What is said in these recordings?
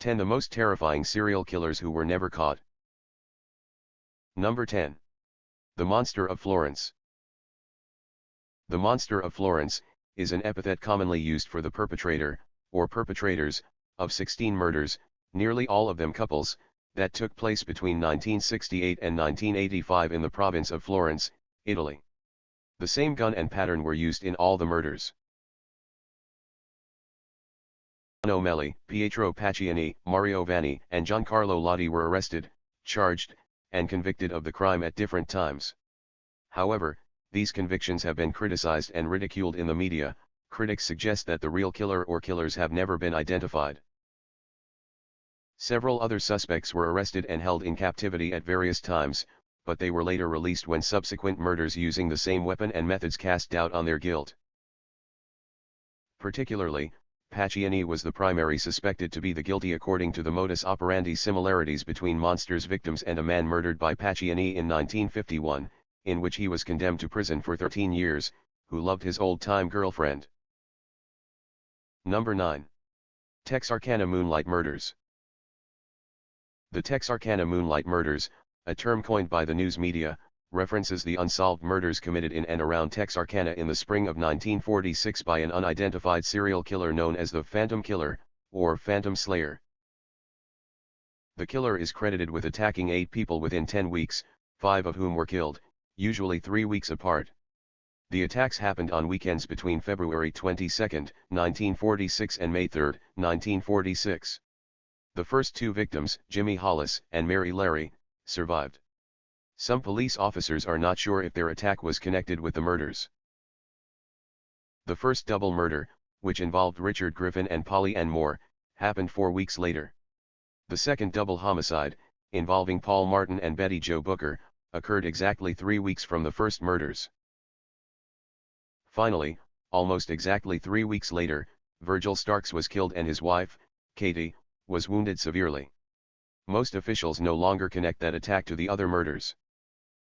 10 The most terrifying serial killers who were never caught. Number 10. The Monster of Florence. The Monster of Florence is an epithet commonly used for the perpetrator, or perpetrators, of 16 murders, nearly all of them couples, that took place between 1968 and 1985 in the province of Florence, Italy. The same gun and pattern were used in all the murders. Melli, Pietro Pacciani, Mario Vanni, and Giancarlo Lotti were arrested, charged, and convicted of the crime at different times. However, these convictions have been criticized and ridiculed in the media. Critics suggest that the real killer or killers have never been identified. Several other suspects were arrested and held in captivity at various times, but they were later released when subsequent murders using the same weapon and methods cast doubt on their guilt. Particularly, Pacciani was the primary suspected to be the guilty according to the modus operandi similarities between Monster's victims and a man murdered by Pacciani in 1951, in which he was condemned to prison for 13 years, who loved his old-time girlfriend. Number 9. Texarkana Moonlight Murders. The Texarkana Moonlight Murders, a term coined by the news media, references the unsolved murders committed in and around Texarkana in the spring of 1946 by an unidentified serial killer known as the Phantom Killer, or Phantom Slayer. The killer is credited with attacking 8 people within 10 weeks, 5 of whom were killed, usually 3 weeks apart. The attacks happened on weekends between February 22, 1946 and May 3, 1946. The first 2 victims, Jimmy Hollis and Mary Larry, survived. Some police officers are not sure if their attack was connected with the murders. The first double murder, which involved Richard Griffin and Polly Ann Moore, happened 4 weeks later. The second double homicide, involving Paul Martin and Betty Jo Booker, occurred exactly 3 weeks from the first murders. Finally, almost exactly 3 weeks later, Virgil Starks was killed and his wife, Katie, was wounded severely. Most officials no longer connect that attack to the other murders.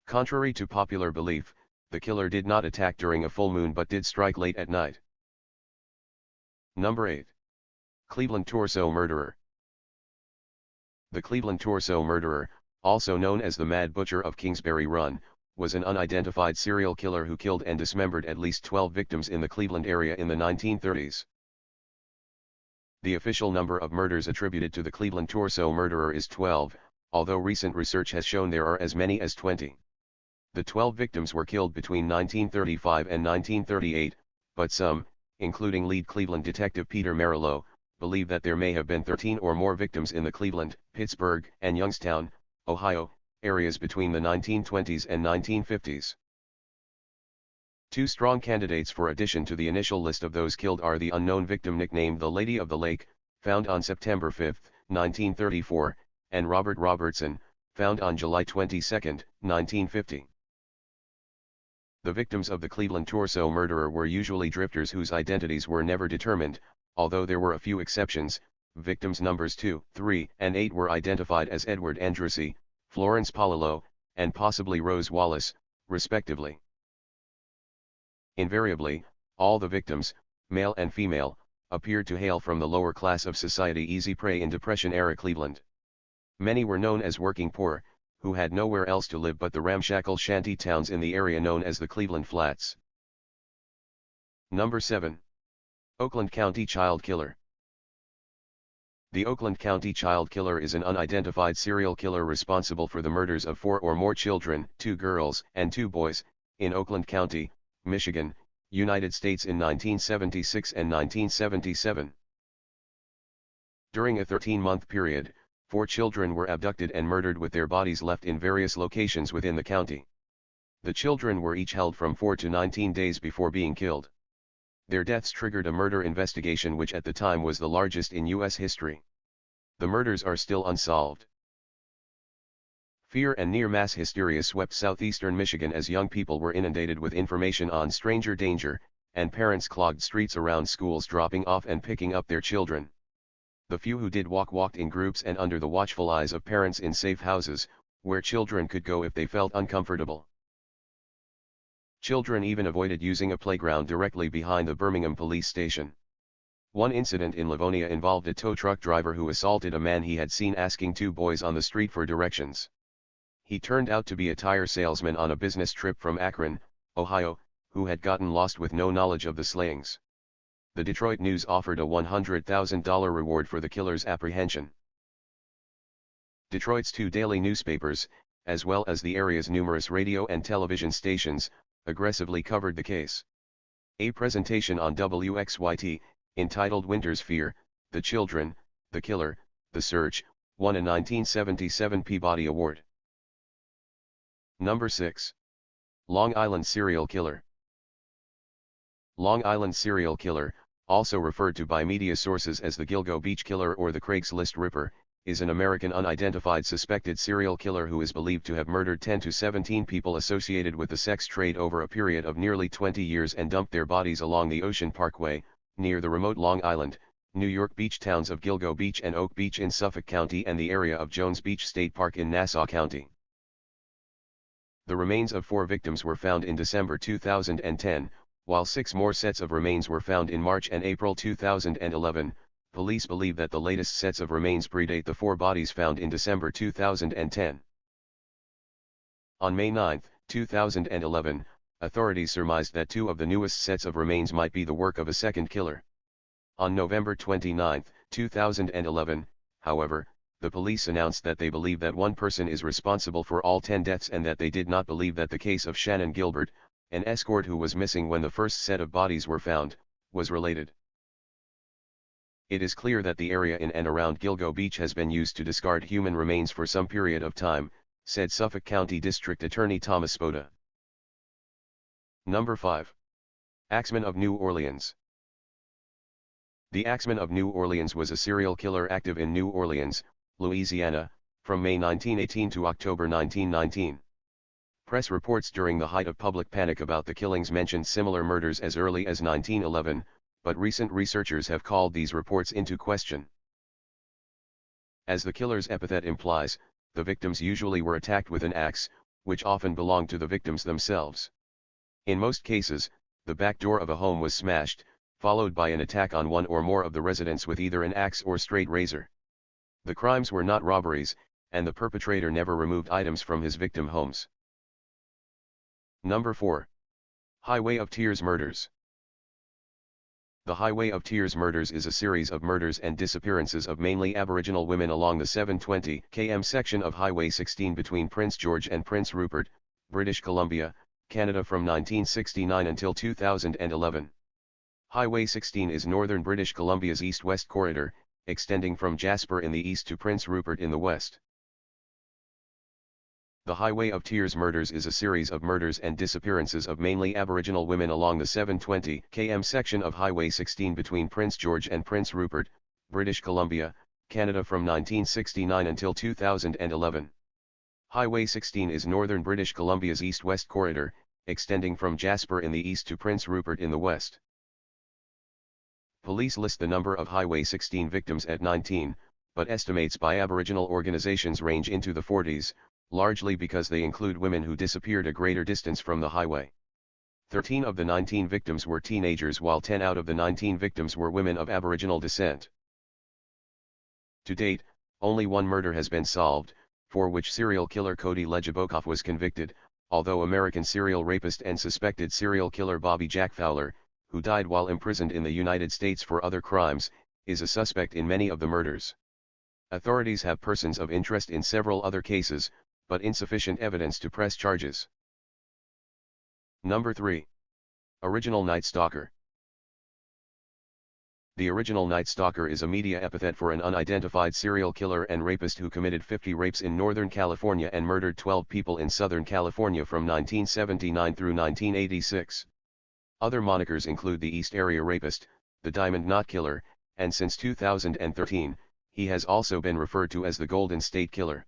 Contrary to popular belief, the killer did not attack during a full moon but did strike late at night. Number 8. Cleveland Torso Murderer. The Cleveland Torso Murderer, also known as the Mad Butcher of Kingsbury Run, was an unidentified serial killer who killed and dismembered at least 12 victims in the Cleveland area in the 1930s. The official number of murders attributed to the Cleveland Torso Murderer is 12, although recent research has shown there are as many as 20. The 12 victims were killed between 1935 and 1938, but some, including lead Cleveland detective Peter Merylo, believe that there may have been 13 or more victims in the Cleveland, Pittsburgh, and Youngstown, Ohio, areas between the 1920s and 1950s. 2 strong candidates for addition to the initial list of those killed are the unknown victim nicknamed the Lady of the Lake, found on September 5, 1934, and Robert Robertson, found on July 22, 1950. The victims of the Cleveland Torso Murderer were usually drifters whose identities were never determined, although there were a few exceptions. Victims numbers 2, 3, and 8 were identified as Edward Andrussy, Florence Polillo, and possibly Rose Wallace, respectively. Invariably, all the victims, male and female, appeared to hail from the lower class of society, easy prey in Depression-era Cleveland. Many were known as working poor, who had nowhere else to live but the ramshackle shanty towns in the area known as the Cleveland Flats. Number 7. Oakland County Child Killer. The Oakland County Child Killer is an unidentified serial killer responsible for the murders of 4 or more children, 2 girls and 2 boys, in Oakland County, Michigan, United States in 1976 and 1977. During a 13-month period, 4 children were abducted and murdered with their bodies left in various locations within the county. The children were each held from 4 to 19 days before being killed. Their deaths triggered a murder investigation which at the time was the largest in U.S. history. The murders are still unsolved. Fear and near-mass hysteria swept southeastern Michigan as young people were inundated with information on stranger danger, and parents clogged streets around schools dropping off and picking up their children. The few who did walked in groups and under the watchful eyes of parents in safe houses, where children could go if they felt uncomfortable. Children even avoided using a playground directly behind the Birmingham police station. One incident in Livonia involved a tow truck driver who assaulted a man he had seen asking two boys on the street for directions. He turned out to be a tire salesman on a business trip from Akron, Ohio, who had gotten lost with no knowledge of the slayings. The Detroit News offered a $100,000 reward for the killer's apprehension. Detroit's two daily newspapers, as well as the area's numerous radio and television stations, aggressively covered the case. A presentation on WXYT, entitled Winter's Fear, The Children, The Killer, The Search, won a 1977 Peabody Award. Number 6. Long Island Serial Killer. Long Island Serial Killer, also referred to by media sources as the Gilgo Beach Killer or the Craigslist Ripper, is an American unidentified suspected serial killer who is believed to have murdered 10 to 17 people associated with the sex trade over a period of nearly 20 years and dumped their bodies along the Ocean Parkway, near the remote Long Island, New York beach towns of Gilgo Beach and Oak Beach in Suffolk County and the area of Jones Beach State Park in Nassau County. The remains of 4 victims were found in December 2010, while 6 more sets of remains were found in March and April 2011. Police believe that the latest sets of remains predate the 4 bodies found in December 2010. On May 9, 2011, authorities surmised that 2 of the newest sets of remains might be the work of a second killer. On November 29, 2011, however, the police announced that they believe that one person is responsible for all 10 deaths and that they did not believe that the case of Shannon Gilbert, an escort who was missing when the first set of bodies were found, was related. It is clear that the area in and around Gilgo Beach has been used to discard human remains for some period of time, said Suffolk County District Attorney Thomas Spoda. Number 5. Axeman of New Orleans. The Axeman of New Orleans was a serial killer active in New Orleans, Louisiana, from May 1918 to October 1919. Press reports during the height of public panic about the killings mentioned similar murders as early as 1911, but recent researchers have called these reports into question. As the killer's epithet implies, the victims usually were attacked with an axe, which often belonged to the victims themselves. In most cases, the back door of a home was smashed, followed by an attack on one or more of the residents with either an axe or straight razor. The crimes were not robberies, and the perpetrator never removed items from his victim homes. Number 4. Highway of Tears Murders. The Highway of Tears Murders is a series of murders and disappearances of mainly Aboriginal women along the 720 km section of Highway 16 between Prince George and Prince Rupert, British Columbia, Canada from 1969 until 2011. Highway 16 is northern British Columbia's east-west corridor, extending from Jasper in the east to Prince Rupert in the west. The Highway of Tears Murders is a series of murders and disappearances of mainly Aboriginal women along the 720 km section of Highway 16 between Prince George and Prince Rupert, British Columbia, Canada from 1969 until 2011. Highway 16 is northern British Columbia's east-west corridor, extending from Jasper in the east to Prince Rupert in the west. Police list the number of Highway 16 victims at 19, but estimates by Aboriginal organizations range into the 40s, largely because they include women who disappeared a greater distance from the highway. 13 of the 19 victims were teenagers while 10 out of the 19 victims were women of Aboriginal descent. To date, only one murder has been solved, for which serial killer Cody Legibokoff was convicted, although American serial rapist and suspected serial killer Bobby Jack Fowler, who died while imprisoned in the United States for other crimes, is a suspect in many of the murders. Authorities have persons of interest in several other cases, but insufficient evidence to press charges. Number 3. Original Night Stalker. The Original Night Stalker is a media epithet for an unidentified serial killer and rapist who committed 50 rapes in Northern California and murdered 12 people in Southern California from 1979 through 1986. Other monikers include the East Area Rapist, the Diamond Knot Killer, and since 2013, he has also been referred to as the Golden State Killer.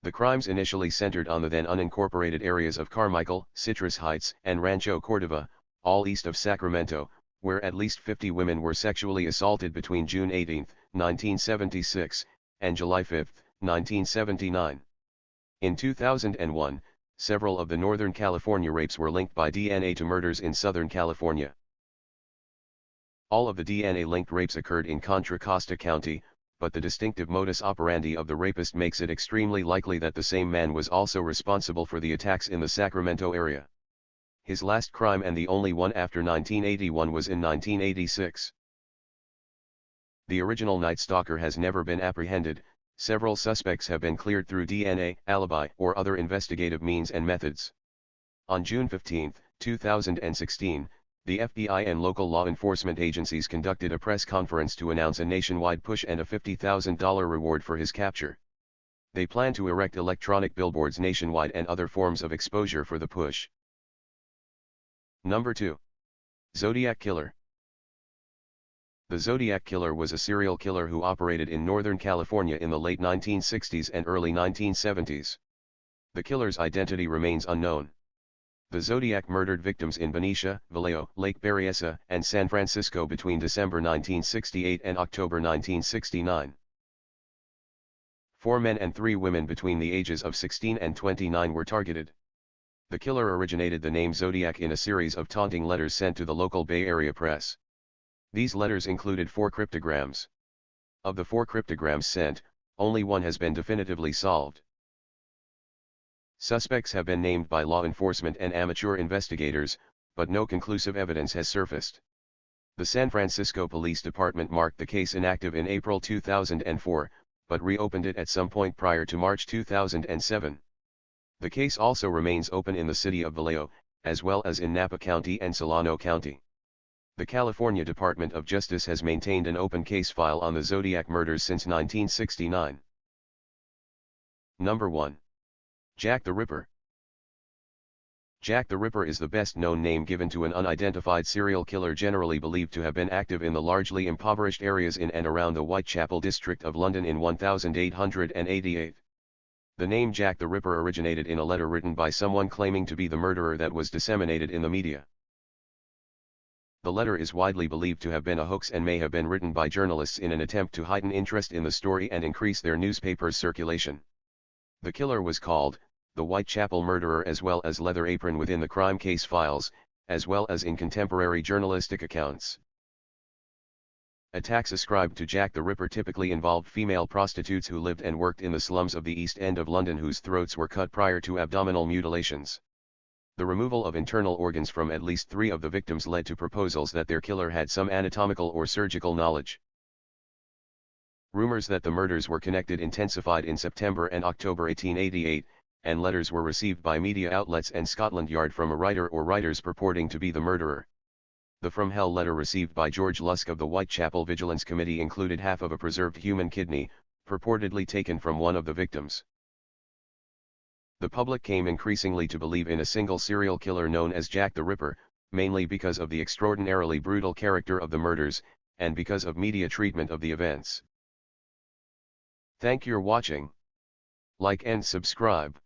The crimes initially centered on the then unincorporated areas of Carmichael, Citrus Heights, and Rancho Cordova, all east of Sacramento, where at least 50 women were sexually assaulted between June 18, 1976, and July 5, 1979. In 2001, several of the Northern California rapes were linked by DNA to murders in Southern California. All of the DNA-linked rapes occurred in Contra Costa County, but the distinctive modus operandi of the rapist makes it extremely likely that the same man was also responsible for the attacks in the Sacramento area. His last crime, and the only one after 1981, was in 1986. The original Night Stalker has never been apprehended. Several suspects have been cleared through DNA, alibi, or other investigative means and methods. On June 15, 2016, the FBI and local law enforcement agencies conducted a press conference to announce a nationwide push and a $50,000 reward for his capture. They plan to erect electronic billboards nationwide and other forms of exposure for the push. Number 2. Zodiac Killer. The Zodiac Killer was a serial killer who operated in Northern California in the late 1960s and early 1970s. The killer's identity remains unknown. The Zodiac murdered victims in Benicia, Vallejo, Lake Berryessa, and San Francisco between December 1968 and October 1969. 4 men and 3 women between the ages of 16 and 29 were targeted. The killer originated the name Zodiac in a series of taunting letters sent to the local Bay Area press. These letters included 4 cryptograms. Of the 4 cryptograms sent, only one has been definitively solved. Suspects have been named by law enforcement and amateur investigators, but no conclusive evidence has surfaced. The San Francisco Police Department marked the case inactive in April 2004, but reopened it at some point prior to March 2007. The case also remains open in the city of Vallejo, as well as in Napa County and Solano County. The California Department of Justice has maintained an open case file on the Zodiac murders since 1969. Number 1. Jack the Ripper. Jack the Ripper is the best-known name given to an unidentified serial killer generally believed to have been active in the largely impoverished areas in and around the Whitechapel district of London in 1888. The name Jack the Ripper originated in a letter written by someone claiming to be the murderer that was disseminated in the media. The letter is widely believed to have been a hoax and may have been written by journalists in an attempt to heighten interest in the story and increase their newspaper's circulation. The killer was called the Whitechapel Murderer as well as Leather Apron within the crime case files, as well as in contemporary journalistic accounts. Attacks ascribed to Jack the Ripper typically involved female prostitutes who lived and worked in the slums of the East End of London whose throats were cut prior to abdominal mutilations. The removal of internal organs from at least 3 of the victims led to proposals that their killer had some anatomical or surgical knowledge. Rumors that the murders were connected intensified in September and October 1888, and letters were received by media outlets and Scotland Yard from a writer or writers purporting to be the murderer. The From Hell letter received by George Lusk of the Whitechapel Vigilance Committee included half of a preserved human kidney, purportedly taken from one of the victims. The public came increasingly to believe in a single serial killer known as Jack the Ripper, mainly because of the extraordinarily brutal character of the murders, and because of media treatment of the events. Thank you for watching. Like and subscribe.